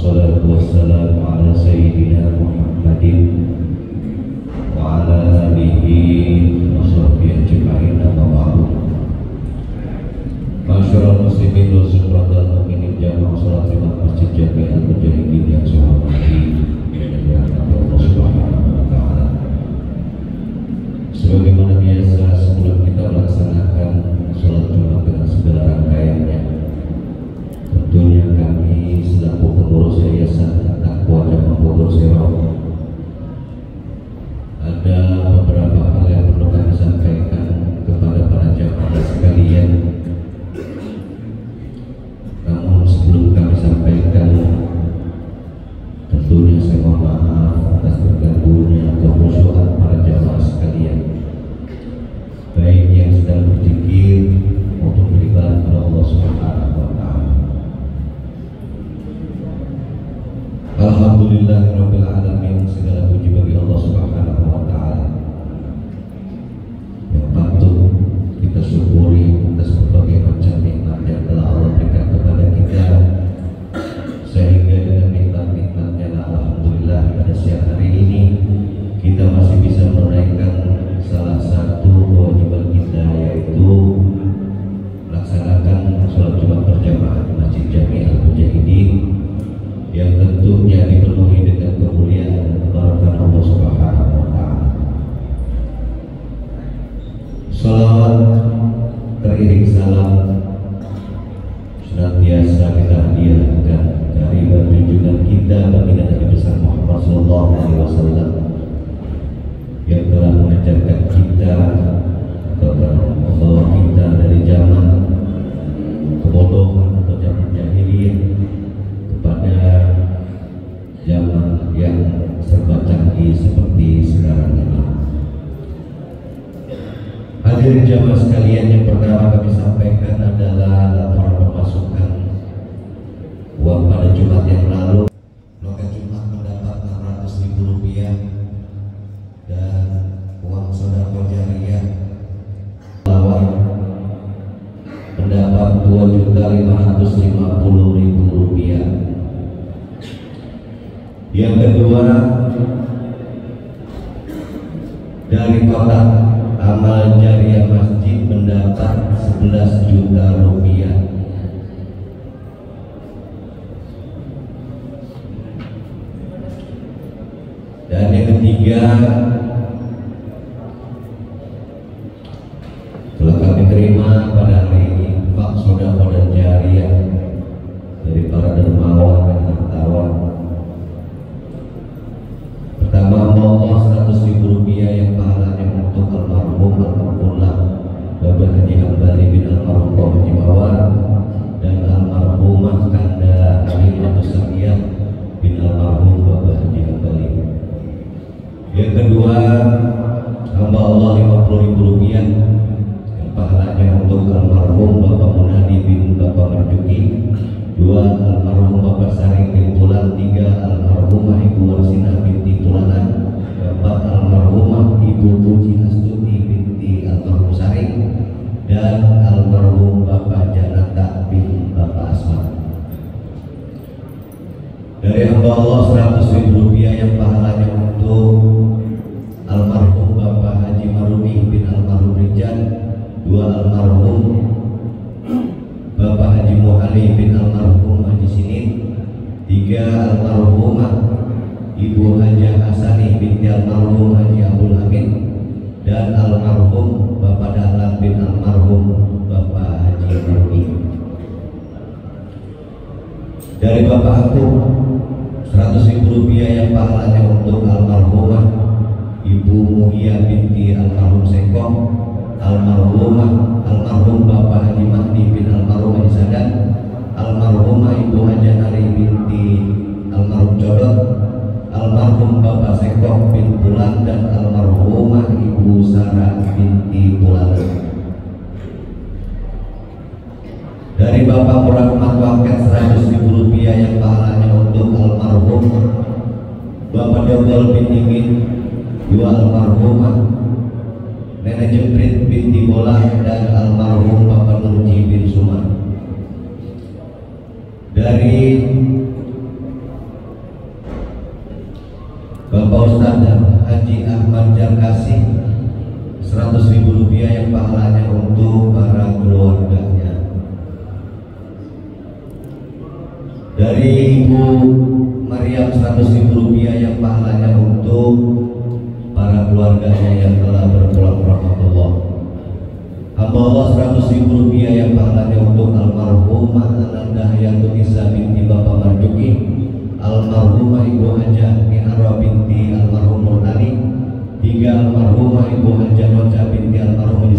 wassalatu wassalamu ala sayyidina Muhammadin wa ala alihi wa sahbihi ajma'in, amma ba'du. Masyarul muslimin wa syuhadatul mu'minin jamaah salat di Masjid Jami' Al-Mujahidin yang saya hormati dan Allah Subhanahu wa taala. Sebagaimana biasa, sebelum kita melaksanakan salat Jumat dengan segala rangkaiannya, tentunya kami selaku pengurus Yayasan Taqwa Jamaah Bogor Serong ada beberapa hal yang perlu kami sampaikan kepada para jamaah sekalian. Namun sebelum kami sampaikan, tentunya saya mohon maaf atas terganggunya kekhusyuan para jamaah sekalian, baik yang sedang berzikir maupun beribadah kepada Allah Subhanahu wa taala. Alhamdulillahirabbil alamin, segala puji bagi Allah Subhanahu wa taala yang patut kita syukuri atas berbagai macam nikmat yang telah Allah berikan kepada kita, sehingga dengan nikmat-nikmatnya alhamdulillah pada siang hari ini kita masih bisa menunaikan salah satu kewajiban kita, yaitu melaksanakan sholat Jumat berjamaah di Masjid Jami' Al-Mujahidin yang tentunya dipenuhi dengan kemuliaan dan keberkahan Allah Subhanahu wa taala. Salawat teriring salam senantiasa kita hadiahkan dari junjungan kita baginda Nabi besar Muhammad sallallahu alaihi wasallam yang telah mengajarkan kita atau membawa kita dari zaman kebodohan atau zaman jahiliyah kepada zaman yang serba canggih seperti sekarang ini. Hadirin jamaah sekalian, yang pertama kami sampaikan adalah laporan pemasukan uang pada Jumat yang lalu. Loket Jumat mendapat Rp600.000 dan uang sedekah jariyah lawan mendapat Rp2.550.000. Yang kedua, dari kotak amal jariah masjid mendapat Rp11 juta. Dan yang ketiga, telah kami terima pada hari ini infak sedekah dan jariah dari para dermawan dan hartawan. Pertama, Allah Rp100.000 yang pahalanya untuk almarhum almarhumlah Bapak Haji Hambali bin almarhum Haji Mawar dan almarhumah Kanda Alimatus Sakiyah bin almarhum Bapak Haji Hambali. Yang kedua, hamba Allah Rp50.000 yang pahalanya untuk almarhum Bapak Munadi bin Bapak Marjuki, 2 almarhum Bapak Sari bin Tulan, 3 almarhumah Ibu Warsinah binti Tulanan, 4 almarhumah Ibu Puji Astuti binti almarhum Sari, dan almarhum Bapak Janata bin Bapak Asma. Dari hamba Allah Rp100.000 yang pahalanya untuk almarhum Bapak Haji Marudi bin almarhum Rijal, 2 almarhum Bapak Haji Muhali bin almarhum Haji Sinin, 3 almarhumah Ibu Haja Hasani binti almarhum Haji Abdul Hamid, dan almarhum Bapak Dahlan bin almarhum Bapak Haji Marudi. Dari Bapak aku Rp100.000 yang pahalanya untuk almarhumah Ibu Muhia binti almarhum Sengkong, almarhum Bapak Haji Mahdi bin almarhum Haji Sadan, almarhumah Ibu Haja Nari binti almarhum Codot, almarhum Bapak Sengkong bin Pulan, dan almarhumah Ibu Sarah binti Pulan. Dari Bapak Murahmat Waket Rp100.000 yang pahalanya untuk almarhum Bapak Dobol bin Imin, 2 almarhumah Nenek Jemprit binti Bolang, dan almarhum Bapak Nurji bin Sumar. Dari Dari Ibu Maryam 100.000 rupiah yang pahalanya untuk para keluarganya yang telah berpulang rahmatullah. Hamba Allah 100.000 rupiah yang pahalanya untuk almarhumah Ananda Hayatul Isa binti Bapak Marjuki, almarhumah Ibu Hajah Minara binti almarhum Murtani, 3 almarhumah Ibu Hajah Noja binti almarhum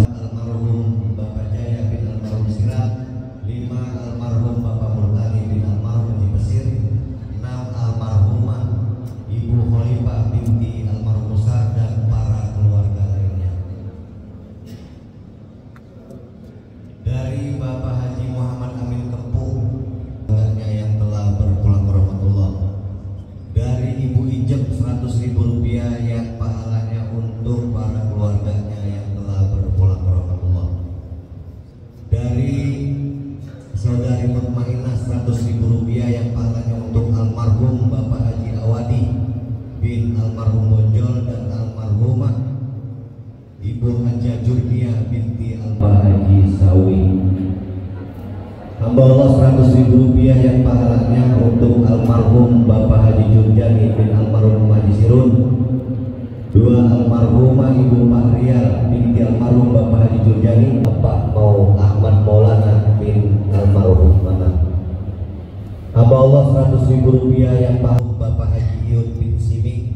Bapak Jaya bin almarhum Sirat, 5 almarhum Bapak Murtani bin almarhum Haji Pesir, 6 almarhumah Ibu Khalifah binti almarhum Musa dan para keluarga lainnya. Dari Bapak Haji Muhammad Amin Kempung yang telah berpulang rahmatullah. Dari Ibu Ijek 100.000 rupiah yang pahalanya untuk para keluarganya yang telah berpulang rahmatullah. Dari Saudari Mutmainah 100.000 rupiah yang pahalanya untuk almarhum Bapak Haji Awadi bin almarhum Bonjol dan almarhumah Ibu Hajah Jurnia binti Bapak Haji Sawi. Hamba Allah 100.000 rupiah yang pahalanya untuk almarhum Bapak Haji Jurjani bin almarhum Haji Sirun, 2 almarhumah Ibu Mahrial binti almarhum Bapak Haji Jurjani, Bapak Ahmad Maulana bin almarhum Mana. Hamba Allah 100.000 rupiah yang pahalanya Bapak Haji Iyun bin Simi,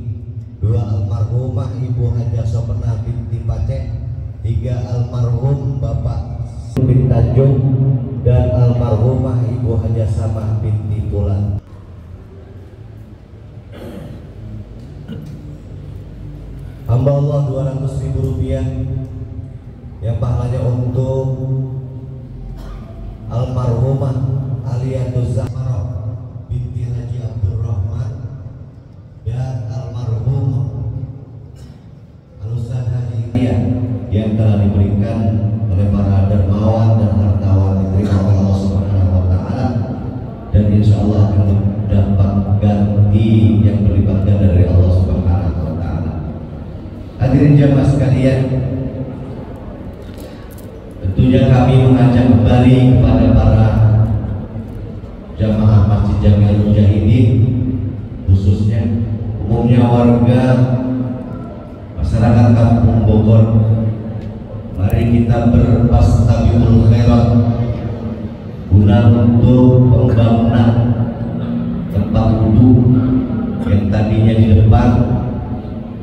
2 almarhumah Ibu Hajah Sopena binti Pacek, 3 almarhum Bapak bin Tanjung dan almarhumah Ibu Hajah Samah binti Pulan. Hamba Allah 200.000 rupiah yang pahalanya untuk almarhumah Aliyatul Zahra binti Haji Abdul Rahman dan almarhum Al-Ustaz Haji yang telah diberikan oleh para dermawan dan hartawan yang diterima oleh Allah Subhanahu wa taala, dan insya Allah akan mendapat ganti yang berlipat ganda dari Allah Subhanahu wa taala. Hadirin jamaah sekalian, tentunya kami mengajak kembali kepada para jamaah Masjid Jami'ul Mujahidin, khususnya umumnya warga masyarakat Kampung Bogor, mari kita berfastabiqul khairat guna untuk pembangunan tempat wudhu yang tadinya di depan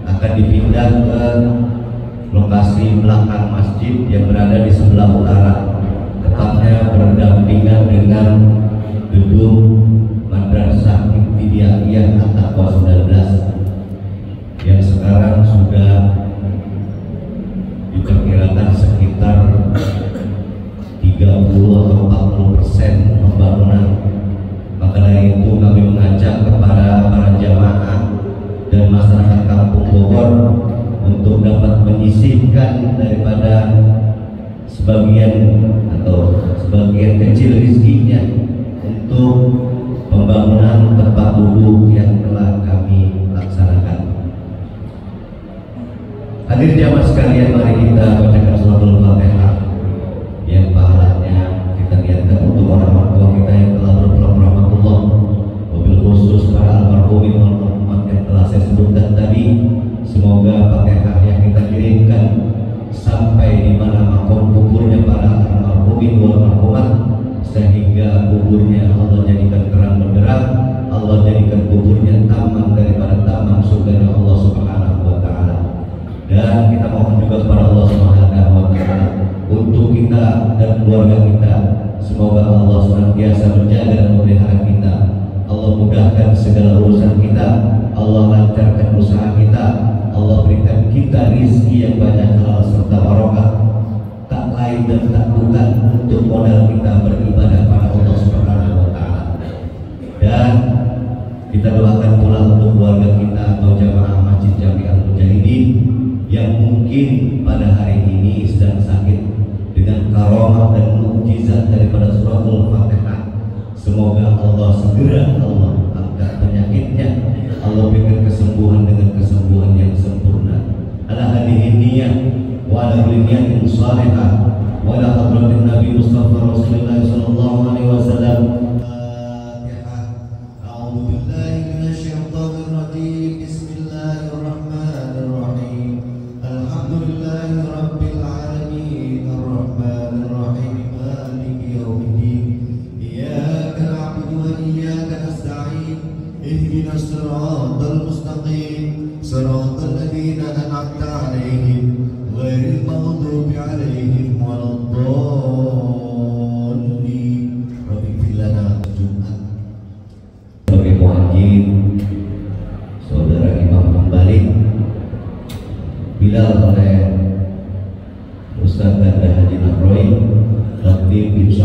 akan dipindah ke lokasi belakang masjid yang berada di sebelah utara, tepatnya berdampingan dengan gedung Madrasah Ibtidaiyah At-Taqwa 19 yang sekarang sudah diperkirakan sekitar 30 atau 40% pembangunan. Maka dari itu kami mengajak kepada para jamaah dan masyarakat Kampung Bogor untuk dapat menyisihkan daripada sebagian atau sebagian kecil rezekinya untuk pembangunan tempat wudhu yang telah kami laksanakan. Hadir jamaah sekalian, mari kita bacakan suratul Fatihah yang pahalanya kita niatkan untuk orang tua kita yang telah berpulang rahmatullah, wabil khusus para almarhumin wal marhumat yang telah saya sebutkan tadi. Semoga Fatihah yang kita kirimkan sampai di mana makom kuburnya para almarhumin wal marhumat, sehingga kuburnya Allah jadikan terang benderang, Allah jadikan kuburnya taman daripada taman surga Allah Subhanahu wa taala. Dan kita mohon juga kepada Allah Subhanahu wa taala untuk kita dan keluarga kita, semoga Allah senantiasa menjaga dan memelihara kita. Allah mudahkan segala urusan kita, Allah lancarkan usaha kita, Allah berikan kita rizki yang banyak, halal serta barokah, tak lain dan tak bukan untuk modal kita beribadah pada Allah Subhanahu wa taala. Dan kita doakan pula untuk keluarga kita atau jamaah Masjid Jami'ul Mujahidin yang mungkin pada hari ini sedang sakit, dengan karamah dan mukjizat daripada suratul Fatihah. Semoga Allah segera Allah angkat penyakitnya, Allah berikan kesembuhan dengan kesembuhan yang sempurna. Ala hadihin niyah wa ala niyatin salihah wa ala hadratin Nabi Mustafa Rasulullah sallallahu alaihi wasallam. Fatihah.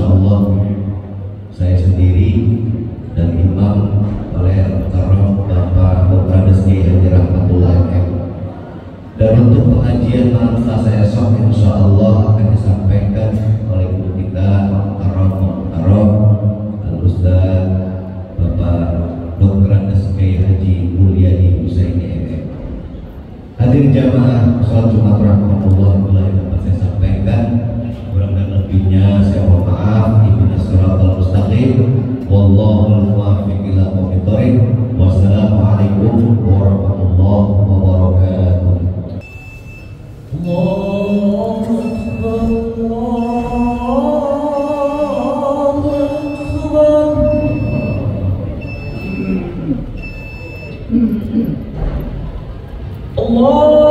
Allah saya sendiri dan imam oleh Al-Mukarram Bapak Dr. Kiai Haji Rahmatullah MM. Dan untuk pengajian malam Selasa esok insya Allah akan disampaikan oleh guru kita Al-Mukarram Al-Ustaz Bapak Dr. Kiai Haji Mulyadi Husaini MM. Hadirin jamaah sholat Jumat rahmatullah yang dapat saya sampaikan, kurang dan lebihnya saya mohon maaf. Ihdinas siratal mustaqim, wallahul muwaffiq ila aqwamit thoriq. Wassalamualaikum warahmatullahi wabarakatuh. Allahu Akbar, Allahu Akbar. Allahu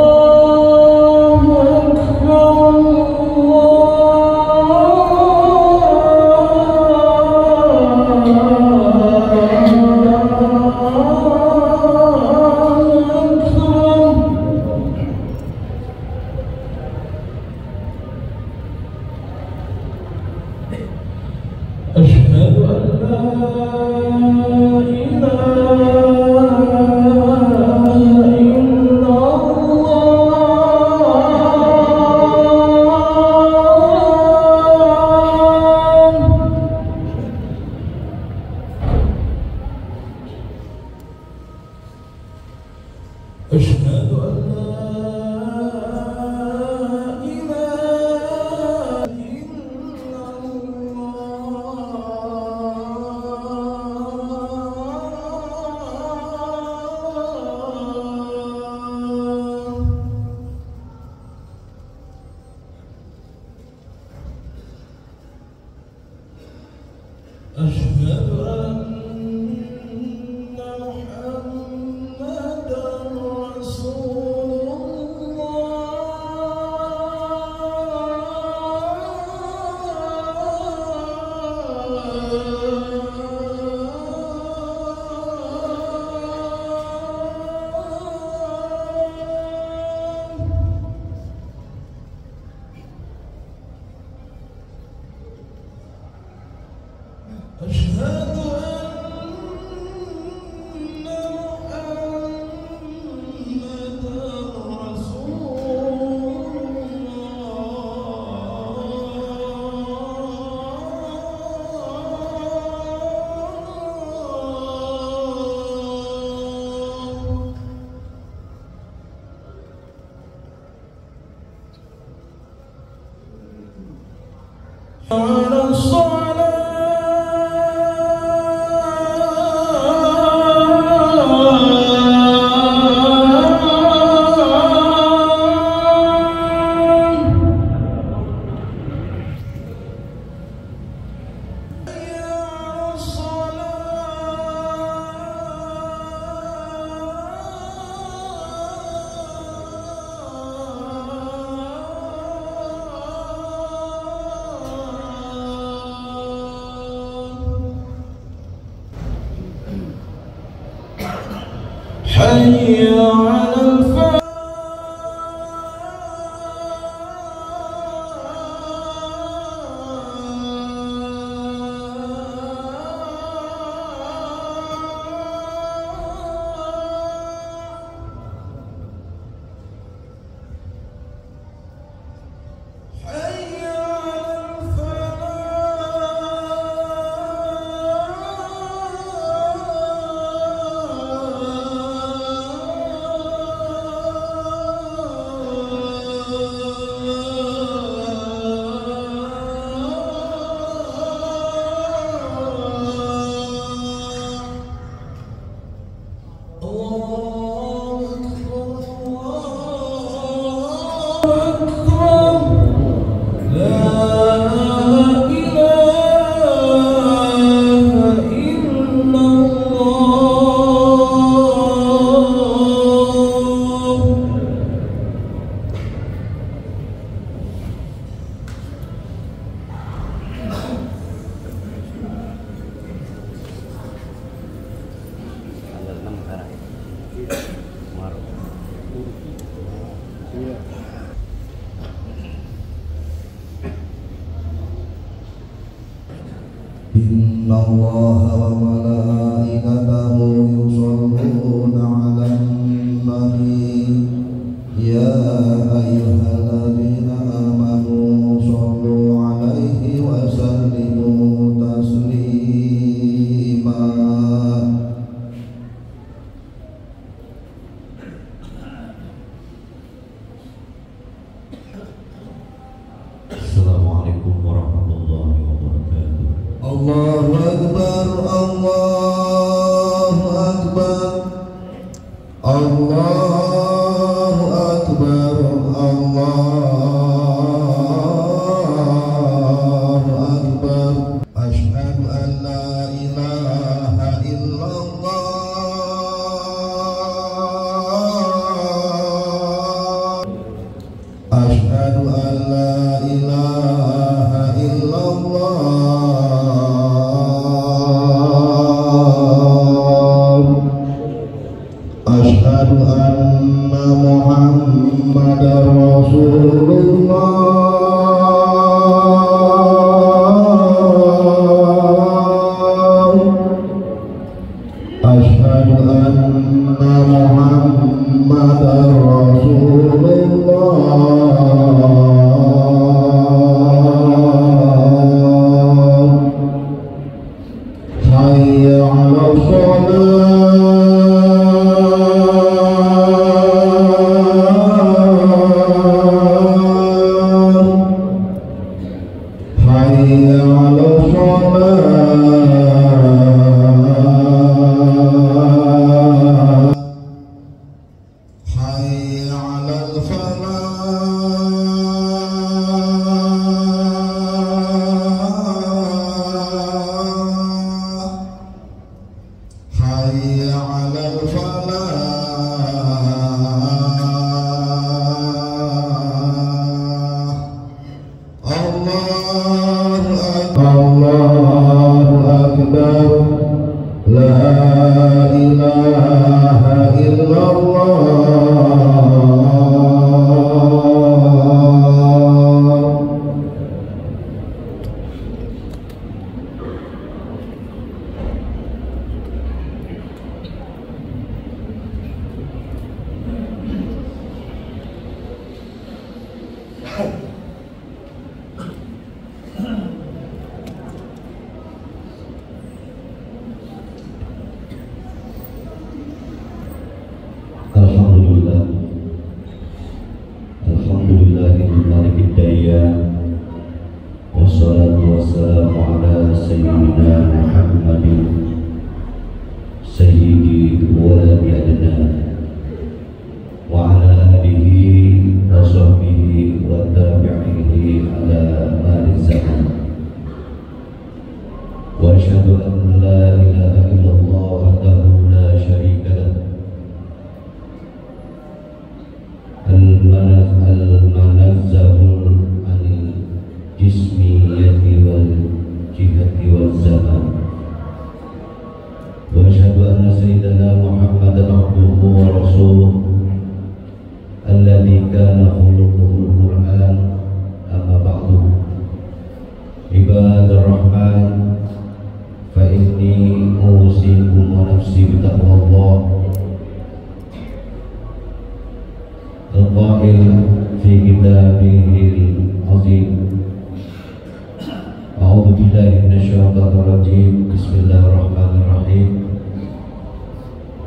Akbar, Asyhadu an la أشهد أن لا إله إلا الله. أشهد أن على الصلاة حي على الفلاح. إن الله وملائكته يصلون على النبي يا أيها الذين آمنوا صلوا عليه وسلموا تسليما. Assalamualaikum warahmatullahi wabarakatuh. Allahu Akbar, Allahu Akbar, Allahu Akbar, Allahu Akbar. Asyhadu an la ilaha illallah. Asyhadu an la ilaha illallah. Asyhadu anna Muhammadar Rasulullah. Asyhadu anna Muhammadar Rasulullah. Hayya 'alas shalah. Hayya 'alas shalah. Hayya 'alal falah. Hayya 'alal falah. Allahu Akbar. La ilaha illallah. Alhamdulillah, alhamdulillahirabbil alamin. Wassalatu wassalamu ala sayyidina Muhammadin sayyidi waladi adnan wa ala alihi wa sahbihi wa tabi'ihi ala mari zaman. Wa asyhadu an la ilaha illallah wahdahu la syarika lah. Al-manazzahul anil jismiyati wal jihati wal zaman. Wa asyhadu anna sayyidana Muhammadan abduhu wa rasuluh alladzi kana khuluquhul Qur'an. Amma ba'du. Ibadur rahman, fa inni usikum wa nafsi bitaqwallah. Al-Qail fi kitabihil azim. A'udzu billahi minasyaitonir rajim. Bismillahirrahmanirrahim.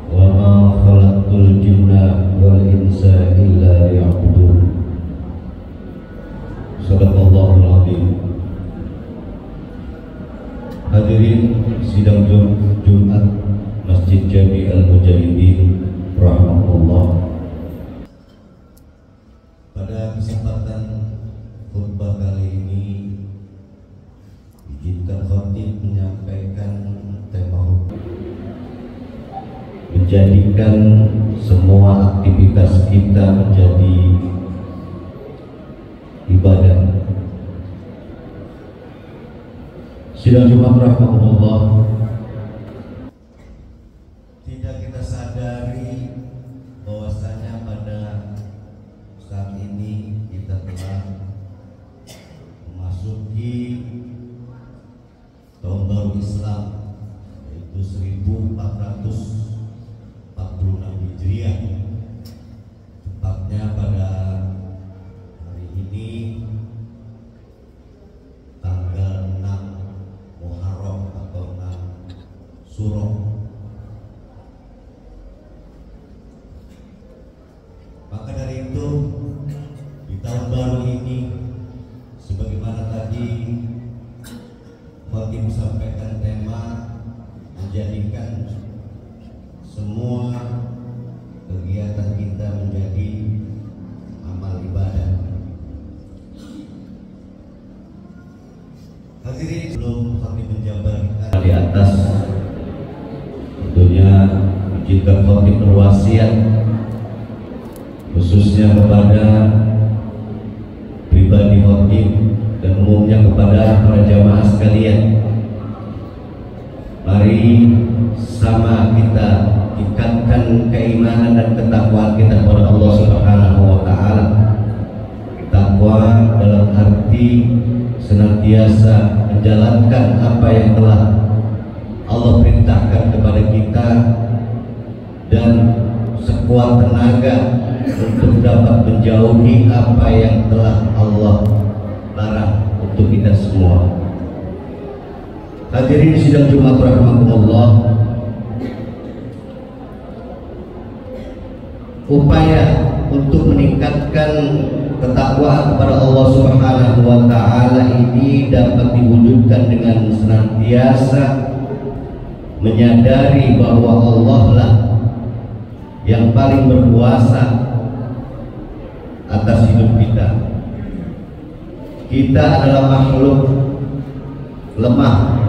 Wa ma khalaqtul jinna wal insa illa liya'budun. Shadaqallahul azim. Hadirin sidang Jumat Masjid Jami Al-Mujahidin rahmatullah. Pada kesempatan khutbah kali ini, izinkan khatib menyampaikan tema menjadikan semua aktivitas kita menjadi ibadah. Sidang Jumat rahmatullah, tidak kita sadari bahwasanya pada saat ini kita telah memasuki tahun baru tahun Islam, yaitu 1446 Hijriah, tepatnya pada hari ini tanggal 6 Muharram atau 6 Suro. Maka dari itu di tahun baru ini, sebagaimana tadi Khatib sampaikan, tema menjadikan semua kegiatan kita menjadi amal ibadah. Hadirin, sebelum kami menjabarkan di atas, tentunya jika Khatib berwasiat khususnya kepada pribadi Khatib dan umumnya kepada para jamaah sekalian, mari sama kita ikatkan keimanan dan ketakwaan kita kepada Allah Subhanahu wa taala. Takwa dalam arti senantiasa menjalankan apa yang telah Allah perintahkan kepada kita dan sekuat tenaga untuk dapat menjauhi apa yang telah Allah larang untuk kita semua. Hadirin sidang Jumat rahimakumullah, upaya untuk meningkatkan ketakwaan kepada Allah Subhanahu wa taala ini dapat diwujudkan dengan senantiasa menyadari bahwa Allah lah yang paling berkuasa atas hidup kita. Kita adalah makhluk lemah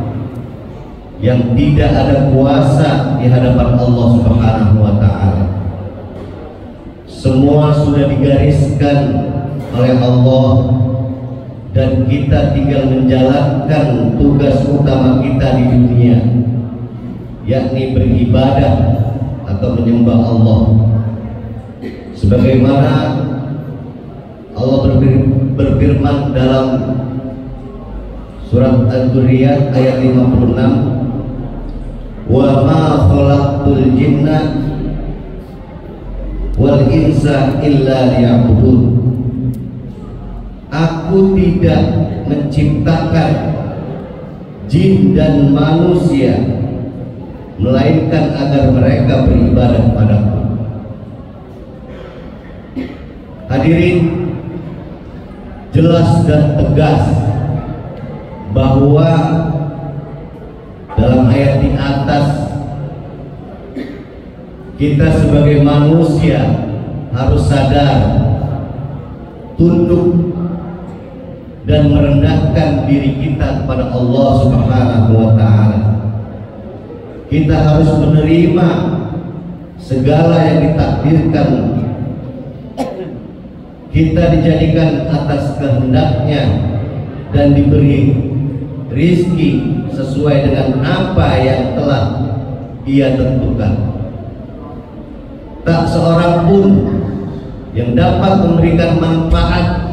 yang tidak ada kuasa di hadapan Allah Subhanahu wa taala. Semua sudah digariskan oleh Allah dan kita tinggal menjalankan tugas utama kita di dunia, yakni beribadah atau menyembah Allah. Sebagaimana Allah berfirman dalam surat Al-Dzurriyat ayat 56, wa ma khalaqtul jinna wal insa illa liya'budun. Aku tidak menciptakan jin dan manusia melainkan agar mereka beribadah padaku. Hadirin, jelas dan tegas bahwa dalam ayat di atas kita sebagai manusia harus sadar, tunduk dan merendahkan diri kita kepada Allah Subhanahu wa taala. Kita harus menerima segala yang ditakdirkan. Kita dijadikan atas kehendaknya dan diberi rizki sesuai dengan apa yang telah Dia tentukan. Tak seorang pun yang dapat memberikan manfaat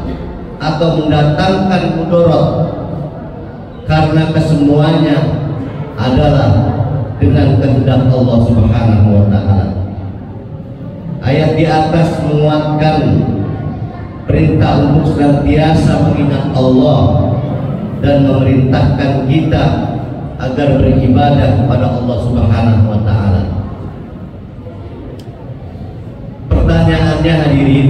atau mendatangkan mudarat, karena kesemuanya adalah dengan kehendak Allah Subhanahu wa taala. Ayat di atas menguatkan perintah untuk senantiasa mengingat Allah dan memerintahkan kita agar beribadah kepada Allah Subhanahu wa taala. Pertanyaannya hadirin,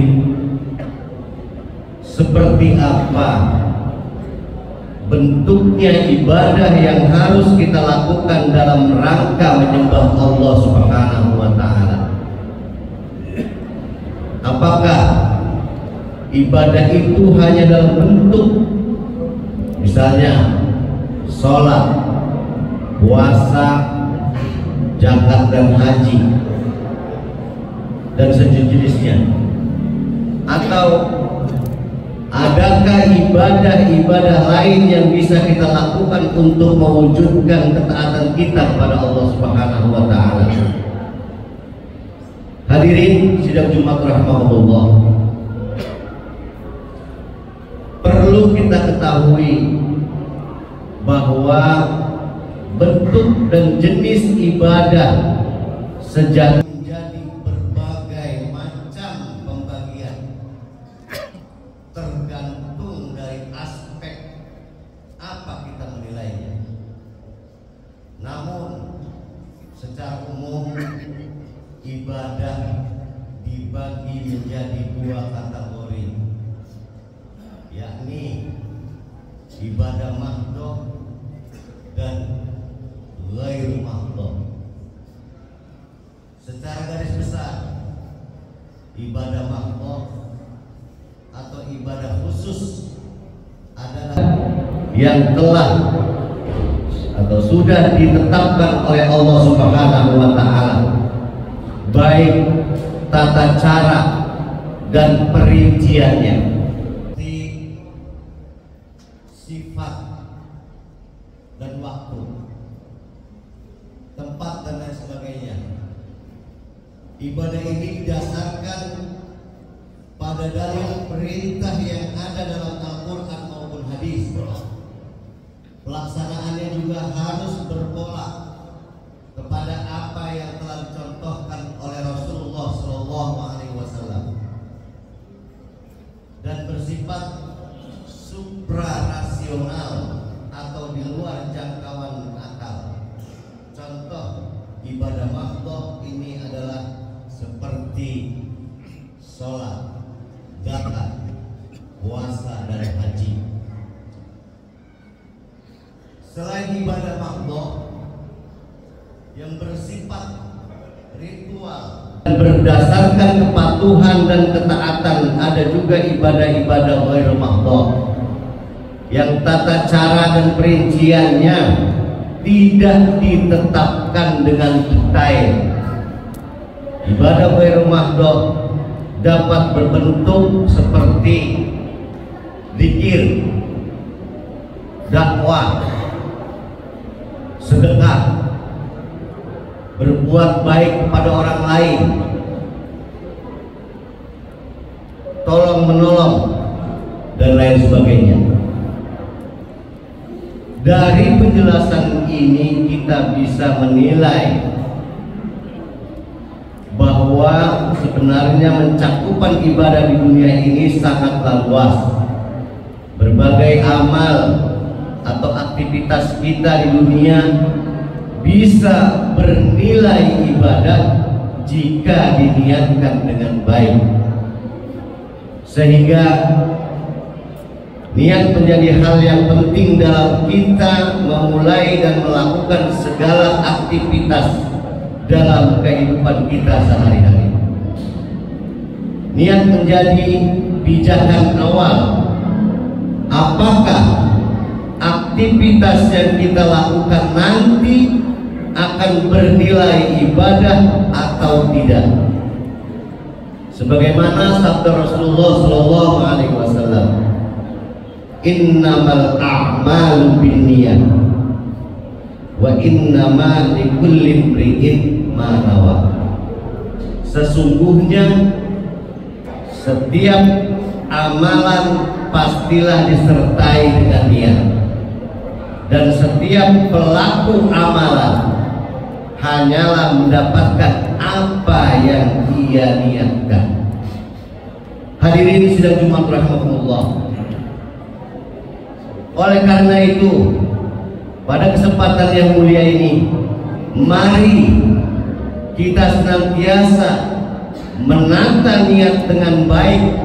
seperti apa bentuknya ibadah yang harus kita lakukan dalam rangka menyembah Allah Subhanahu wa taala? Apakah ibadah itu hanya dalam bentuk misalnya sholat, puasa, zakat dan haji dan sejenisnya, atau adakah ibadah-ibadah lain yang bisa kita lakukan untuk mewujudkan ketaatan kita kepada Allah Subhanahu wa taala? Hadirin sidang Jumat rahimahullah, perlu kita ketahui bahwa bentuk dan jenis ibadah sejati menjadi berbagai macam pembagian, tergantung dari aspek apa kita menilainya. Namun secara umum ibadah dibagi menjadi dua kategori, yakni ibadah mahdhah dan ghairu mahdhah. Secara garis besar, ibadah mahdhah atau ibadah khusus adalah yang telah atau sudah ditetapkan oleh Allah Subhanahu wa taala, baik tata cara dan perinciannya, sifat dan waktu, tempat dan lain sebagainya. Ibadah ini didasarkan pada dalil perintah yang ada dalam Al-Quran maupun hadis. Pelaksanaannya juga harus berpola kepada apa yang telah dicontohkan oleh Rasulullah SAW dan bersifat suprarasional atau di luar jangkauan akal. Contoh ibadah mahdhah ini adalah seperti sholat, zakat, puasa, dan haji. Selain ibadah mahdhah yang bersifat ritual dan berdasarkan kepatuhan dan ketaatan, ada juga ibadah-ibadah ghairu mahdhah yang tata cara dan perinciannya tidak ditetapkan dengan detail. Ibadah ghairu mahdhah dapat berbentuk seperti zikir, dakwah, sedekah, berbuat baik kepada orang lain, tolong menolong, dan lain sebagainya. Dari penjelasan ini kita bisa menilai bahwa sebenarnya mencakupan ibadah di dunia ini sangatlah luas. Berbagai amal atau aktivitas kita di dunia bisa bernilai ibadah jika diniatkan dengan baik, sehingga niat menjadi hal yang penting dalam kita memulai dan melakukan segala aktivitas dalam kehidupan kita sehari-hari. Niat menjadi pijakan awal apakah aktivitas yang kita lakukan nanti akan bernilai ibadah atau tidak. Sebagaimana sabda Rasulullah SAW, innamal a'malu binniyat wa innama likulli imri'in ma nawa. Sesungguhnya setiap amalan pastilah disertai dengan niat, dan setiap pelaku amalan hanyalah mendapatkan apa yang ia niatkan. Hadirin sidang Jumat rahimahumullah. Oleh karena itu, pada kesempatan yang mulia ini, mari kita senantiasa menata niat dengan baik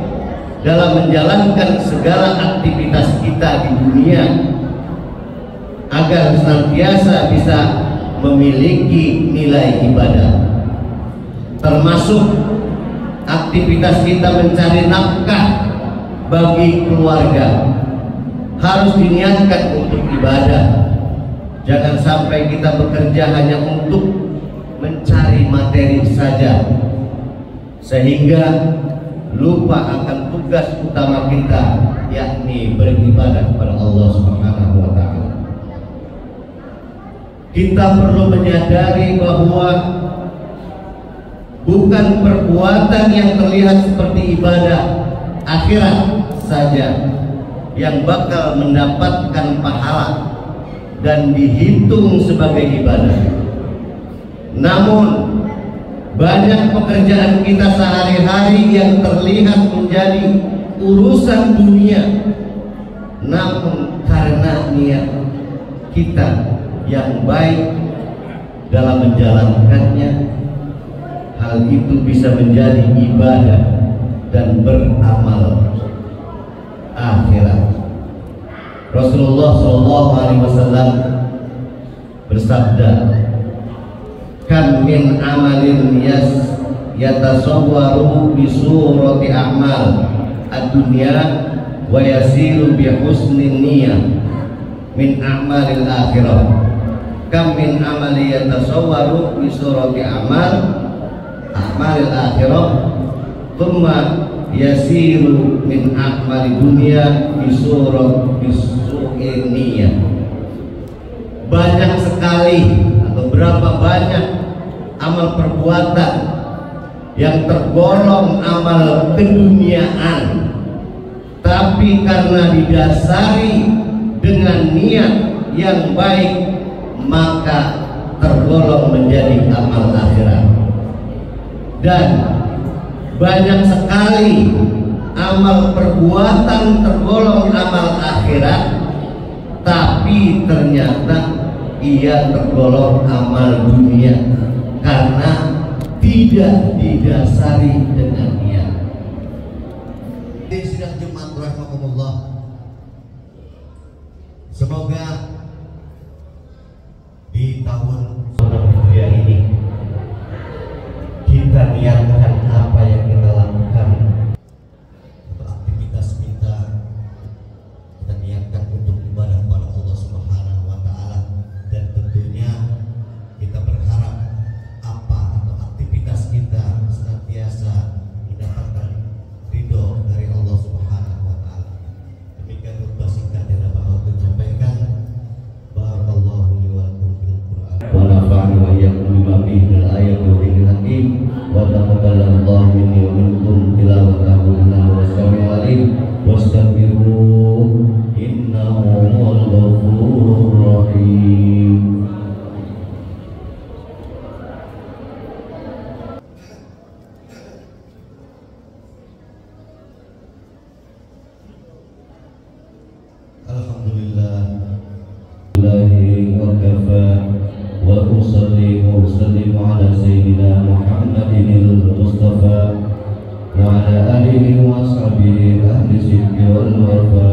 dalam menjalankan segala aktivitas kita di dunia, agar senantiasa bisa memiliki nilai ibadah, termasuk aktivitas kita mencari nafkah bagi keluarga harus diniatkan untuk ibadah. Jangan sampai kita bekerja hanya untuk mencari materi saja, sehingga lupa akan tugas utama kita, yakni beribadah kepada Allah Subhanahu wa taala. Kita perlu menyadari bahwa bukan perbuatan yang terlihat seperti ibadah akhirat saja yang bakal mendapatkan pahala dan dihitung sebagai ibadah. Namun banyak pekerjaan kita sehari-hari yang terlihat menjadi urusan dunia, namun karena niat kita yang baik dalam menjalankannya, hal itu bisa menjadi ibadah dan beramal akhirat. Rasulullah SAW bersabda, "Kam min amalin yatasawwaru bi surati a'mal ad-dunya wa yasiru bi husnin niyyah min a'malil akhirah." Kam min amali yatasawwaru bi surati a'malil akhirah thumma yasiru min a'mali dunya bi surati su'in niyyah. Banyak sekali atau berapa banyak amal perbuatan yang tergolong amal keduniaan, tapi karena didasari dengan niat yang baik maka tergolong menjadi amal akhirat. Dan banyak sekali amal perbuatan tergolong amal akhirat, tapi ternyata ia tergolong amal dunia karena tidak didasari dengan niat. Di sidang Jumat rahimakumullah, semoga di tahun Hijriah ini kita niatkan apa yang kita lakukan untuk aktivitas kita niatkan untuk ibadah kepada Allah Subhanahu wa Ta'ala, dan tentunya kita berharap apa atau aktivitas kita senantiasa mendapatkan ridho dari Allah Subhanahu wa Ta'ala. Demikian khutbah singkat yang dapat aku sampaikan. Barakallahu li wa lakum fil Qur'an wa nafa'ani wa iyyakum bima fihi minal ayati wa dzikril hakim wa taqabbalallahu minni wa minkum tilawatahu innahu was-sami'ul 'alim wastaghfiruhu innahu huwal ghafurur rahim. Alhamdulillah wa kafa wa usalli wa usallimu ala sayyidina Muhammadin al-Mustafa wa ala alihi wa ashabihi ahli sidqi wal wafa.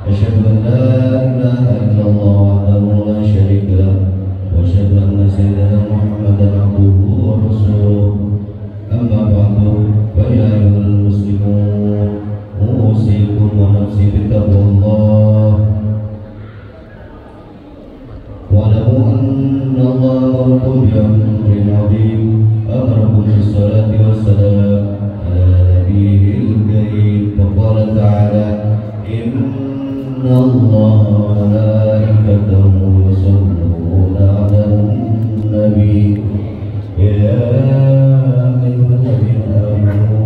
Asyhadu an la ilaha illallah wahdahu la syarika lah wa asyhadu anna sayyidina Muhammadan abduhu wa rasuluh. Amma ba'du, fa ya ayyuhal muslimun usikum wa nafsi bittaqwallah. Wa'lamu anna Allah amarakum bi amrin 'azim, amarakum bis salati wassalam ala nabiyil karim. Wa qala ta'ala, inna Allaha wa malaikatahu yusholluna 'alan nabi ya ayyuhalladzina amanu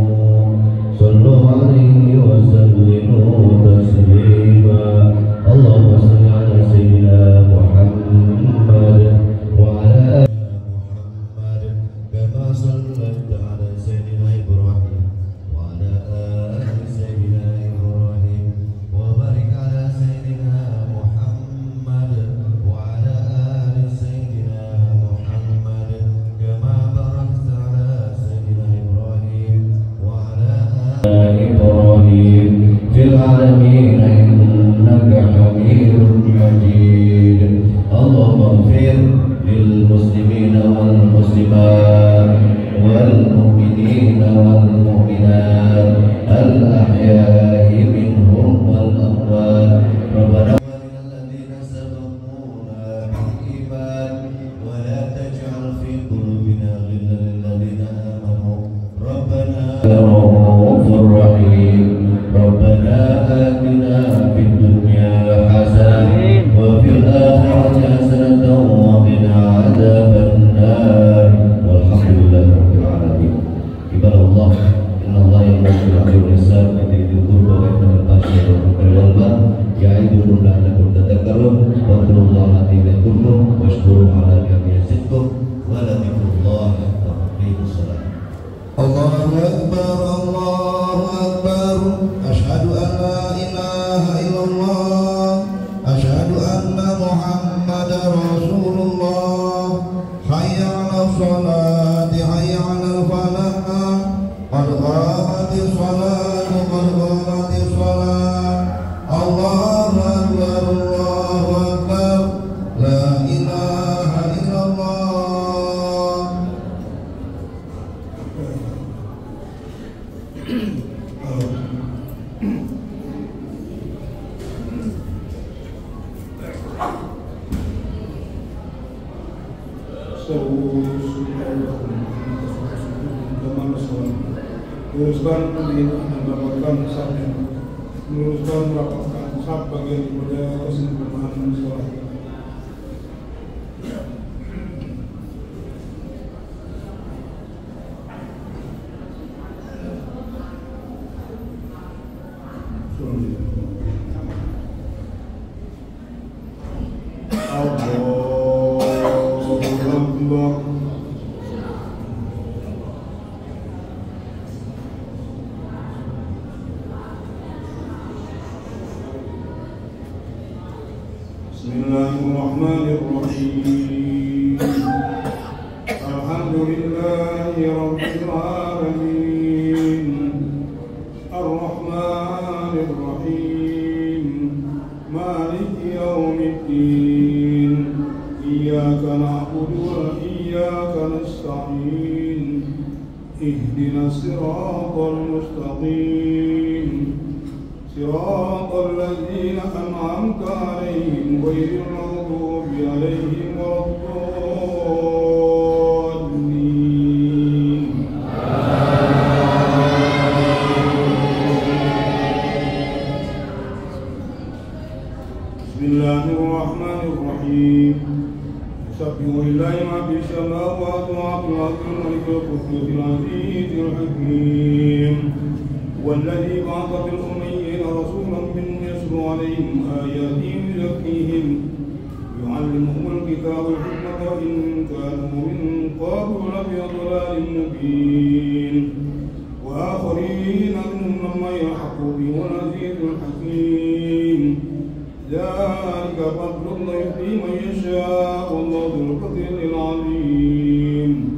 shallu 'alaihi wa sallimu taslima. Allahumma shalli 'ala sayyidina Muhammad wa 'ala Muhammad kama shallaita 'ala sayyidina Ibrahim wa 'ala ali sayyidina Ibrahim wa barik 'ala sayyidina Muhammad wa 'ala ali sayyidina Muhammad kama barakta 'ala sayyidina Ibrahim wa 'ala ali Ibrahim fil 'alamin innaka Hamidum Majid. Allahumma ighfir lil muslimina wal muslimat wal mu'minina wal mu'minat al ahya'i minhum wal amwat. Rabbana walilladzina sabaquna bil iman wa la taj'al fi qulubina ghillan lil ladzina amanu rabbana rahmanur rahim. Rabbana atina fid dunya hasanah wa fil akhirati hasanah wa qina adzabannar. Walhamdulillahi rabbil alamin. Ibadallah, innallaha ya'muru bil 'adli wal ihsan wa ita'i dzil qurba wa yanha 'anil fahsya'i wal munkari wal baghi قليلا واشكروا على كم يزدكم ولذكر الله أكبر. أقيموا الصلاة. الله أكبر الله أكبر أشهد أن لا إله إلا الله أشهد أن محمدا رسول الله حي على الصلاة حي على الفلاح قد قامت الصلاة قد قامت الصلاة الله أكبر الله أكبر لا إله إلا الله. Meluruskan merapatkan sab bagian daripada kesempurnaan sholat. Bismillahirrahmanirrahim. Alhamdulillahi rabbil alamin. Ar-Rahmanir-Rahim. Maliki yaumiddin. Iyyaka na'budu wa iyyaka nasta'in. Ihdinas siratal mustaqim. Siratal ladzina an'amta 'alaihim ghairil maghdubi 'alaihim waladdallin. Bismillahirrahmanirrahim. Yusabbihu lillahi ma fis samawati wa fil ardi malikul quddusil azizil hakim. والذي بعث بالأميين رسولا منهم يتلو عليهم آياته ويزكيهم ويعلمهم الكتاب والحكمة وإن كانوا من قبل لفي ضلال مبين وآخرين منهم لما يلحقوا به العزيز الحكيم. ذلك فضل الله يؤتيه من يشاء والله ذو الفضل العظيم.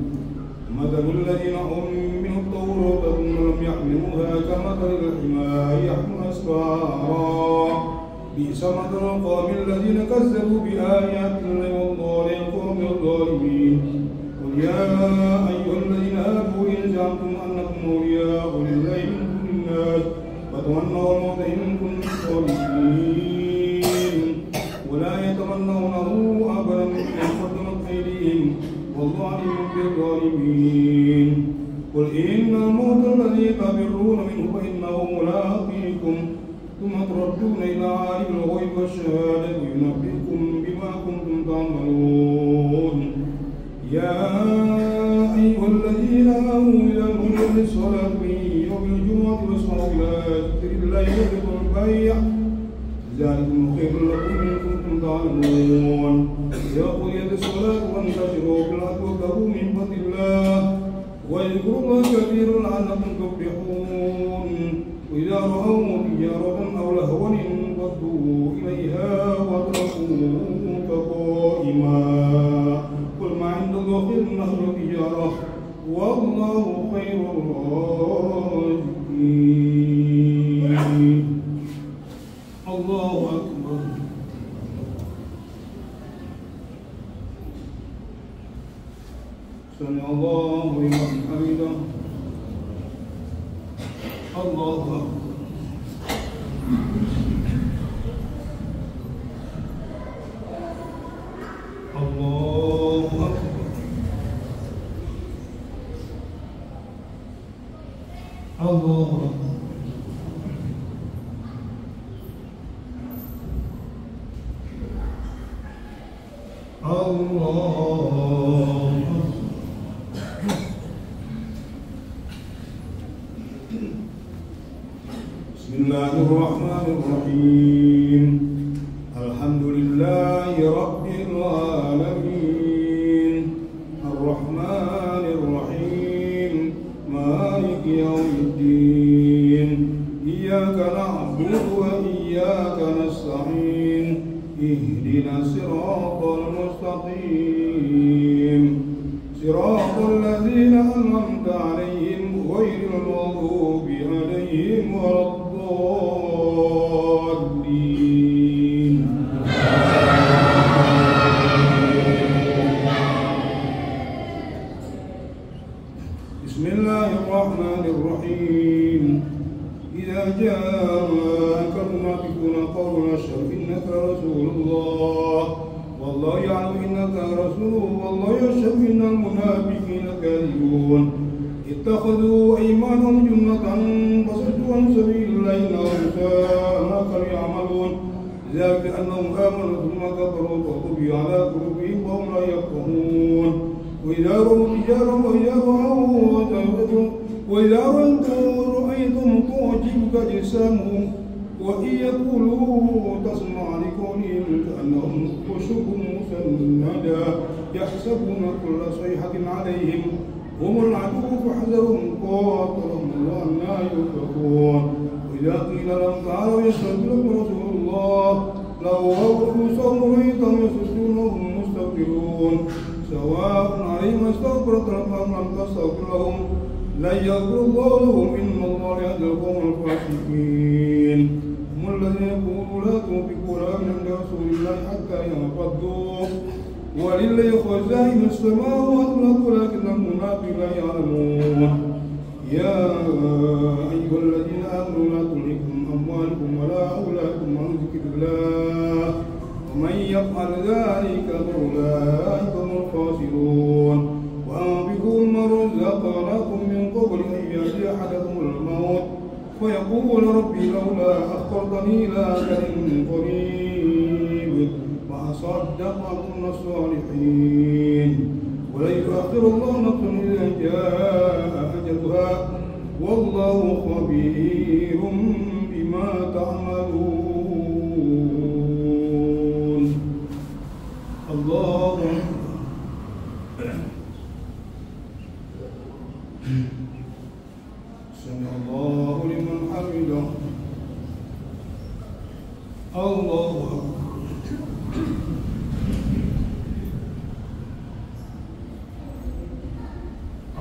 مثل الذين حملوا التوراة ثم لم يحملوها كمثل الحمار يحمل أسفارا بئس مثل القوم الذين كذبوا بآيات الله والله القوم الظالمين. قل يا أيها الذين آمنوا إن زعمتم أنكم أولياء لله من دون الناس فتمنوا الموت إن كنتم صادقين ولا يتمنونه أبدا بما قدمت أيديهم والله عليم بالظالمين. قل إن الموت الذي تفرون منه فإنه ملاقيكم ثم تردون إلى عالم الغيب والشهادة وينبئكم بما كنتم تعملون. يا أيها الذين آمنوا إذا نودي للصلاة من يوم الجمعة فاسمعوا إلى ذكر الله وذكروا البيع ذلكم خير لكم إن كنتم تعلمون. إذا قضيت الصلاة فانتشروا في الأرض وابتغوا من فضل الله واذكروا الله كثيرا لعلكم تفلحون. وإذا رأوا تجارة أو لهوا انفضوا إليها وتركوك قائما. قل ما عند الله خير من أهل التجارة والله خير الرازقين. الله أكبر. سمع الله لمن حمده. الله أكبر. الله أكبر. الله أكبر. Bismillahirrahmanirrahim. Alhamdulillahi rabbil العالمين الرحمن الرحيم مالك يوم الدين إياك نعبد وإياك نستعين اهدنا الصراط المستقيم صراط الذين أنعمت عليهم غير المغضوب عليهم ولا الضالين. بسم الله الرحمن الرحيم إذا جاءك المنافقون قالوا نشهد إنك رسول الله والله يعلم إنك رسوله والله يشهد إن المنافقين كاذبون اتخذوا أيمانهم جنة فصدوا عن سبيل الله إنهم ساء ما كانوا يعملون ذلك بأنهم آمنوا ثم كفروا فطبع على قلوبهم وهم لا يفقهون وإذا رأوا تجارة وإذا رأيتم تعجبك أجسامهم وإن يقولوا تسمع لقولهم كأنهم خشب مسندة يحسبون كل صيحة عليهم هم العدو فاحذرهم قاتلهم الله أنى يؤفكون وإذا قيل لهم تعالوا يستغفر لكم رسول الله لووا رؤوسهم رأيتهم يصدون وهم مستكبرون سواء عليهم استغفرت لهم أم لم تستغفر لهم لن يغفر الله لهم إن الله يهدي القوم الفاسقين هم الذين يقولون لا تنفقوا على من عند رسول الله حتى ينفضوا ولله خزائن السماوات والأرض ولكن المنافقين لا يعلمون يا أيها الذين آمنوا لا تلهكم أموالكم ولا أولادكم عن ذكر الله ومن يفعل ذلك فأولئك هم الخاسرون وأنفقوا مما رزقناكم من قبل أن يأتي أحدكم الموت فيقول ربي لولا أخرتني إلى أجل قريب فأصدق وأكون من الصالحين ولن يؤخر الله نفسا إذا جاء أجلها والله خبير بما تعملون. الله سمع الله لمن حمده. الله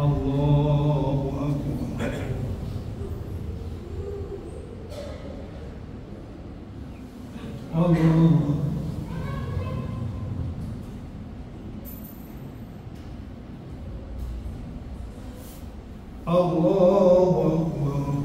الله أكبر. الله الله أكبر.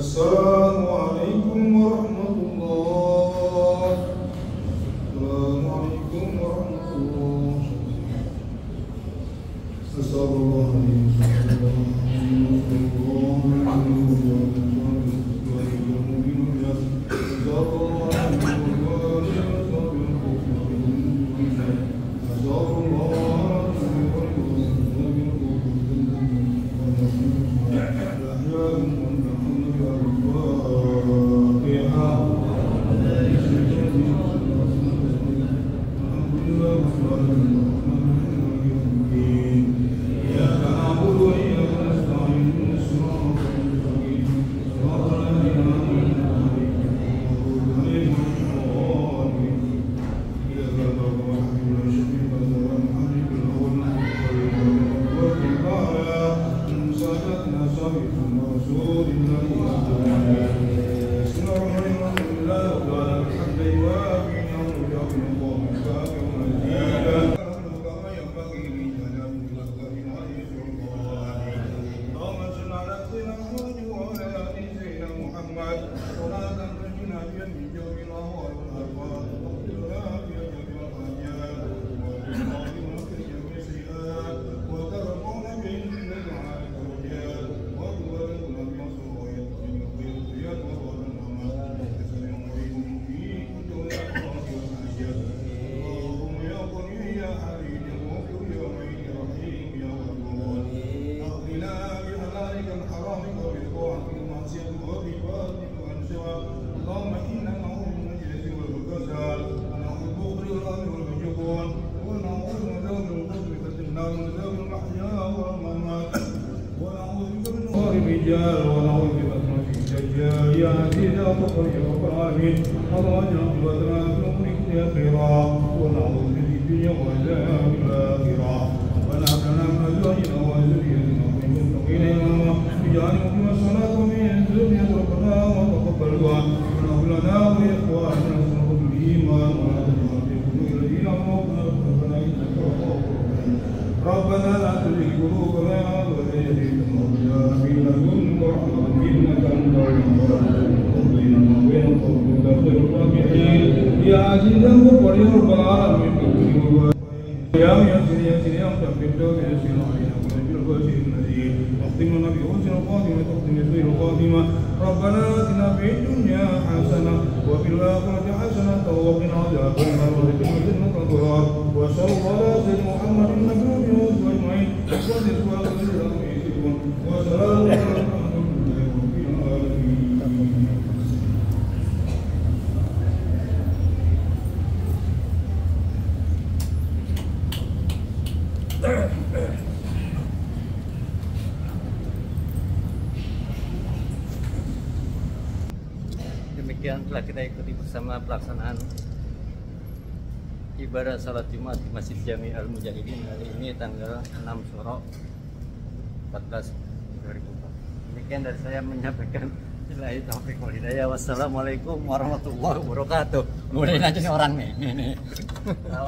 السلام عليكم ورحمة الله. السلام عليكم ورحمة الله. أسأل الله أن شر الرجال ونعوذ بك من فتنة الدجال يا عزيز يا غفور يا رب العالمين اللهم اجعل عقبتنا في الأمور كلها خيرا ونعوذ بك في الدنيا وعذاب الآخرة ربنا هب لنا من أزواجنا وذريتنا قرة أعين إماما واجعلنا مقيم الصلاة ومن ذرية ربنا وتقبل دعاء واغفر لنا ولإخواننا سبق الإيمان ولا تجعل في قلوب الذين آمنوا ربنا إنك رؤوف ربنا لا تزغ قلوبنا بعد إذ هديتنا وهب لنا من لدنك رحمة إنك أنت الوهاب بيننا وبين قومك خير الرابحين يا عزيز الغفور يا رب العالمين يا ياسر ياسر يا مكبر ياسر علينا ونجل البشر النذير واختم لنا بحسن الخاتمة تختم بخير الخاتمة ربنا آتنا في الدنيا حسنة وفي الآخرة حسنة وقنا عذاب النار وادخلنا النار وصلى الله على سيدنا محمد النبي وصحبه أجمعين وسلام على Demikian telah kita ikuti bersama pelaksanaan ibadah salat Jumat di Masjid Jami Al-Mujahidin hari ini tanggal 6 Syuro 14 2004. Demikian dari saya menyampaikan billahi taufiq wal hidayah. Wassalamualaikum warahmatullahi wabarakatuh. Mulai aja nih orang nih.